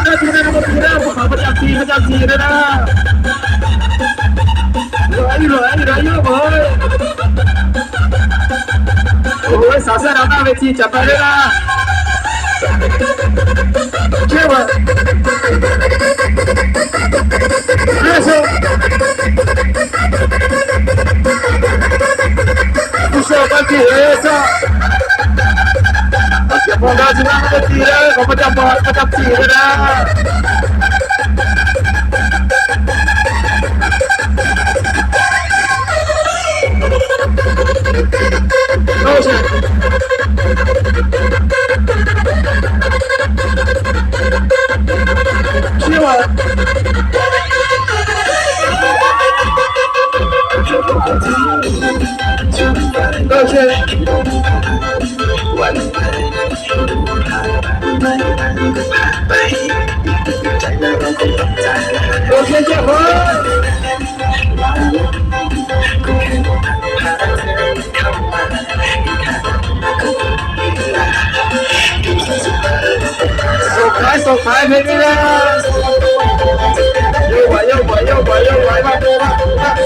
ได้ทีได้มาทีได้พวกเขาประจำทีเลยนะเหลือเยอะเลยโอ้ยสาวเสื้อดำหน้าเวทีจับไปเลยนะเชื่อว่าเรื่องนี้ผู้ชมกันที่เอซ่าอย่าพอได้สินะเวทีเลยเขาประจำทีเลยนะโอ้ใช่เชื่อว่าโอเควันไปผ่านไปใจเราคงต้องจากโอเคเจ้าพ่อก็แค่มองผ่านเธอเข้ามาส่งท้ายเพลงนี้นะโยกไปมาโยก